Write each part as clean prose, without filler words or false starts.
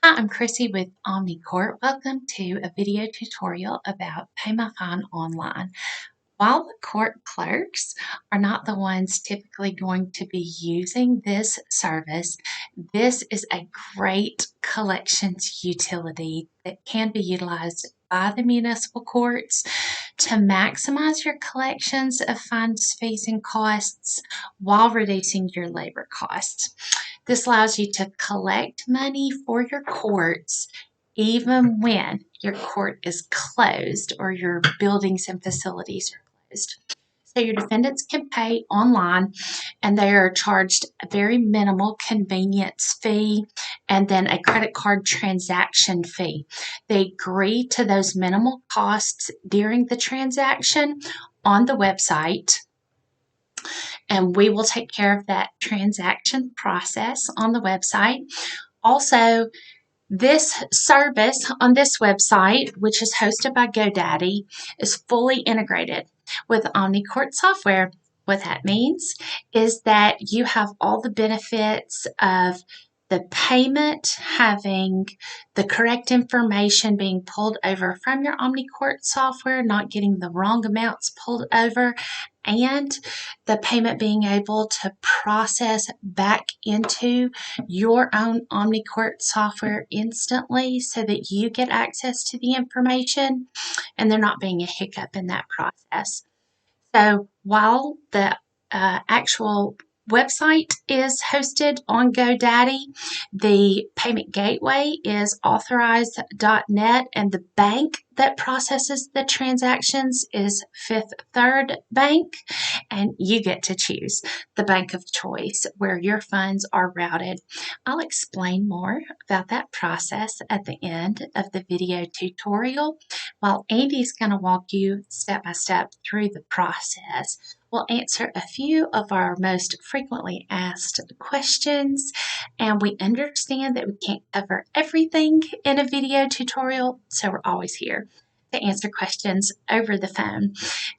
Hi, I'm Chrissy with OmniCourt. Welcome to a video tutorial about Pay My Fine Online. While the court clerks are not the ones typically going to be using this service, this is a great collections utility that can be utilized by the municipal courts to maximize your collections of fines, fees, and costs while reducing your labor costs. This allows you to collect money for your courts even when your court is closed or your buildings and facilities are closed. So your defendants can pay online and they are charged a very minimal convenience fee and then a credit card transaction fee. They agree to those minimal costs during the transaction on the website, and we will take care of that transaction process on the website. Also, this service on this website, which is hosted by GoDaddy, is fully integrated with OmniCourt software. What that means is that you have all the benefits of the payment, having the correct information being pulled over from your OmniCourt software, not getting the wrong amounts pulled over, and the payment being able to process back into your own OmniCourt software instantly so that you get access to the information and there not being a hiccup in that process. So while the actual website is hosted on GoDaddy, the payment gateway is authorized.net, and the bank that processes the transactions is Fifth Third Bank, and you get to choose the bank of choice where your funds are routed. I'll explain more about that process at the end of the video tutorial, while Andy's going to walk you step by step through the process. We'll answer a few of our most frequently asked questions, and we understand that we can't cover everything in a video tutorial, so we're always here to answer questions over the phone.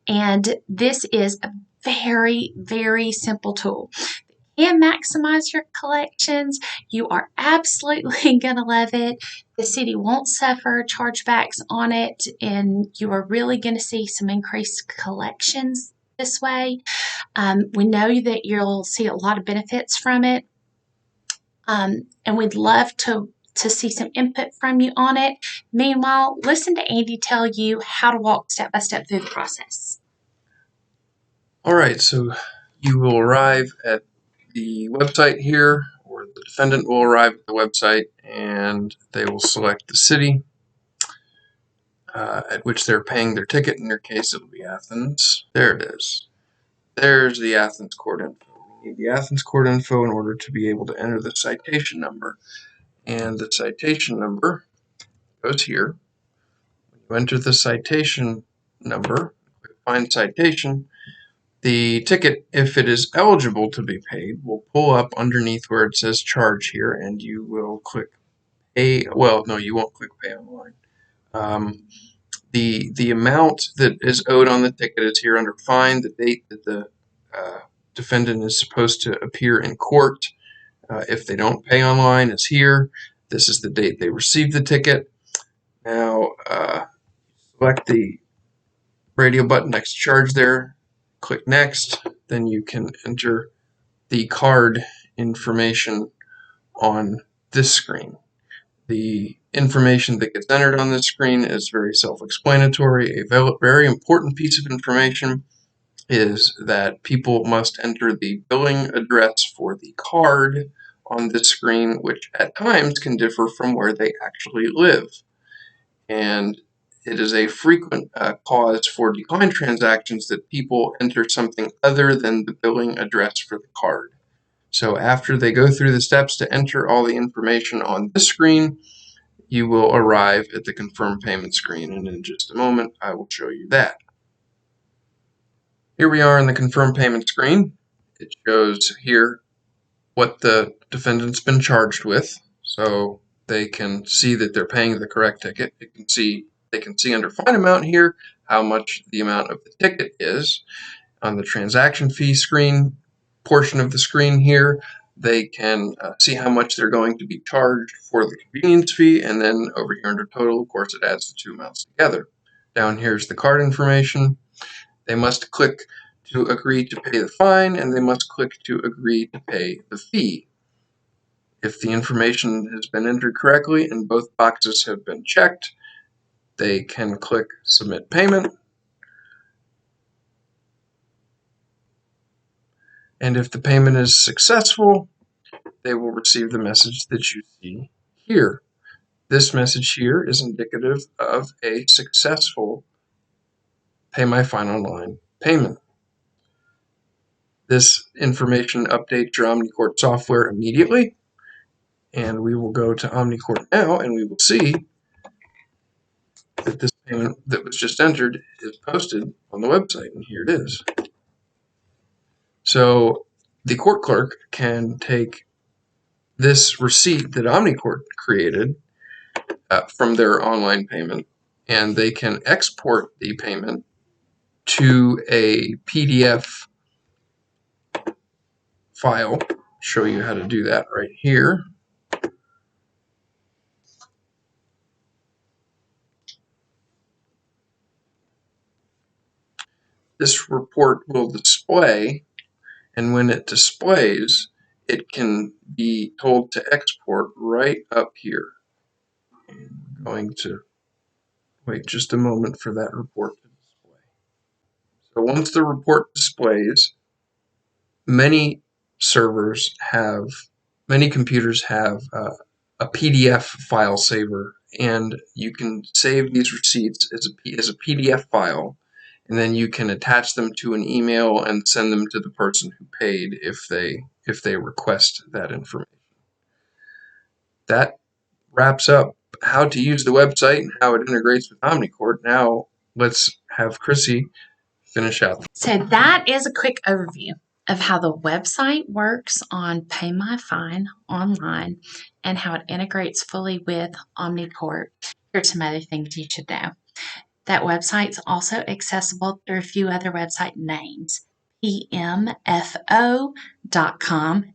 And this is a very, very simple tool. And maximize your collections. You are absolutely going to love it. The city won't suffer chargebacks on it, and you are really going to see some increased collections this way. We know that you'll see a lot of benefits from it, and we'd love to see some input from you on it. Meanwhile, listen to Andy tell you how to walk step by step through the process. All right, so you will arrive at the website here, or the defendant will arrive at the website, and they will select the city at which they're paying their ticket. In your case, it'll be Athens. There it is. There's the Athens court info. We need the Athens court info in order to be able to enter the citation number. And the citation number goes here. When you enter the citation number, click Find Citation, the ticket, if it is eligible to be paid, will pull up underneath where it says charge here, and you will click pay. Well, no, you won't click pay online. The amount that is owed on the ticket is here under fine. The date that the defendant is supposed to appear in court, if they don't pay online, is here. This is the date they received the ticket. Now, select the radio button next to charge there. Click next. Then you can enter the card information on this screen. The information that gets entered on this screen is very self-explanatory. A very important piece of information is that people must enter the billing address for the card on this screen, which at times can differ from where they actually live. And it is a frequent cause for decline transactions that people enter something other than the billing address for the card. So after they go through the steps to enter all the information on this screen, you will arrive at the confirm payment screen, and in just a moment I will show you that. Here we are in the confirm payment screen. It shows here what the defendant's been charged with, so they can see that they're paying the correct ticket. They can see under fine amount here how much the amount of the ticket is. On the transaction fee screen portion of the screen here, they can see how much they're going to be charged for the convenience fee, and then over here under total, of course, it adds the two amounts together. Down here is the card information. They must click to agree to pay the fine, and they must click to agree to pay the fee. If the information has been entered correctly and both boxes have been checked, they can click Submit Payment. And if the payment is successful, they will receive the message that you see here. This message here is indicative of a successful Pay My Fine Online payment. This information updates your OmniCourt software immediately, and we will go to OmniCourt now, and we will see that this payment that was just entered is posted on the website, and here it is. So the court clerk can take this receipt that OmniCourt created from their online payment, and they can export the payment to a PDF file. I'll show you how to do that right here. This report will display, and when it displays, it can be told to export right up here. I'm going to wait just a moment for that report to display. So once the report displays, many computers have a PDF file saver, and you can save these receipts as a PDF file, and then you can attach them to an email and send them to the person who paid if they request that information. That wraps up how to use the website and how it integrates with OmniCourt. Now let's have Chrissy finish out. So that is a quick overview of how the website works on Pay My Fine Online and how it integrates fully with OmniCourt. Here's some other things you should know. That website's also accessible through a few other website names. PMFO.com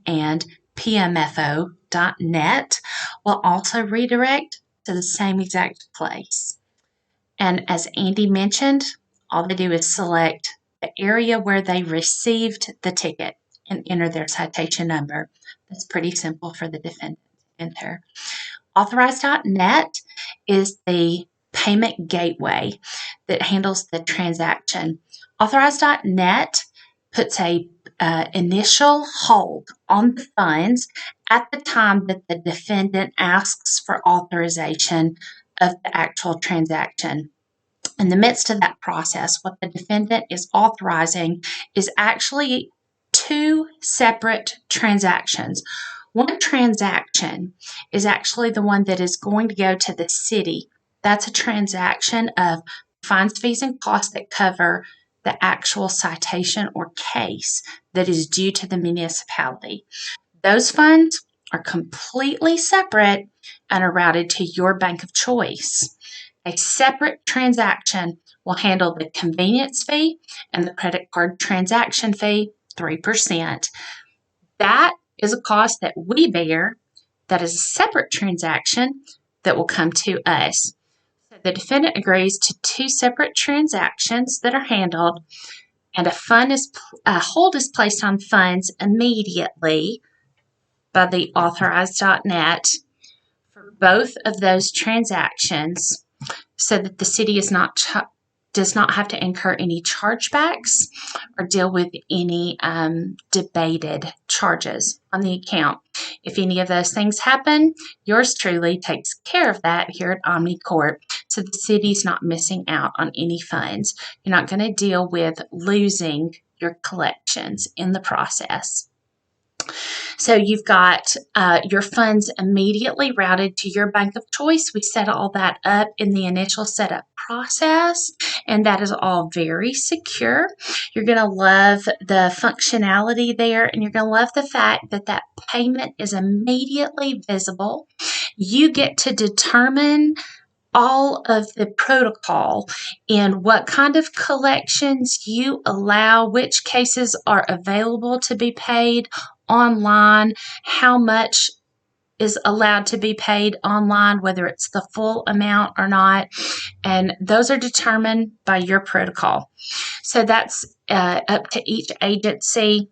and PMFO.net will also redirect to the same exact place. And as Andy mentioned, all they do is select the area where they received the ticket and enter their citation number. That's pretty simple for the defendant to enter. Authorized.net is the payment gateway that handles the transaction. Authorized.net puts a initial hold on the funds at the time that the defendant asks for authorization of the actual transaction. In the midst of that process, what the defendant is authorizing is actually two separate transactions. One transaction is actually the one that is going to go to the city. That's a transaction of fines, fees, and costs that cover the actual citation or case that is due to the municipality. Those funds are completely separate and are routed to your bank of choice. A separate transaction will handle the convenience fee and the credit card transaction fee, 3%. That is a cost that we bear. That is a separate transaction that will come to us. So the defendant agrees to two separate transactions that are handled, and a hold is placed on funds immediately by the authorized.net for both of those transactions, so that the city does not have to incur any chargebacks or deal with any debated charges on the account. If any of those things happen, yours truly takes care of that here at OmniCourt, so the city's not missing out on any funds. You're not going to deal with losing your collections in the process. So you've got your funds immediately routed to your bank of choice. We set all that up in the initial setup process, and that is all very secure. You're going to love the functionality there, and you're going to love the fact that that payment is immediately visible. You get to determine all of the protocol in what kind of collections you allow, which cases are available to be paid online, how much is allowed to be paid online, whether it's the full amount or not. And those are determined by your protocol. So that's up to each agency.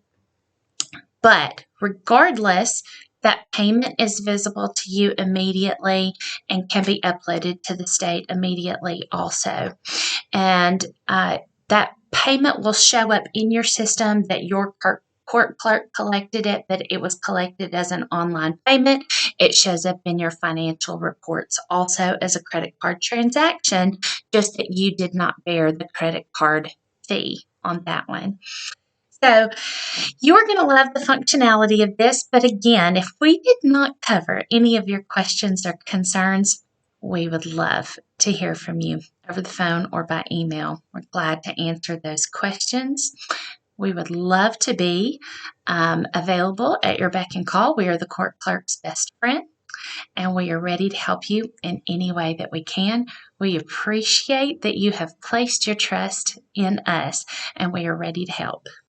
But regardless, that payment is visible to you immediately and can be uploaded to the state immediately also. And that payment will show up in your system that your court clerk collected it, but it was collected as an online payment. It shows up in your financial reports also as a credit card transaction, just that you did not bear the credit card fee on that one. So you're going to love the functionality of this, but again, if we did not cover any of your questions or concerns, we would love to hear from you over the phone or by email. We're glad to answer those questions. We would love to be available at your beck and call. We are the court clerk's best friend, and we are ready to help you in any way that we can. We appreciate that you have placed your trust in us, and we are ready to help.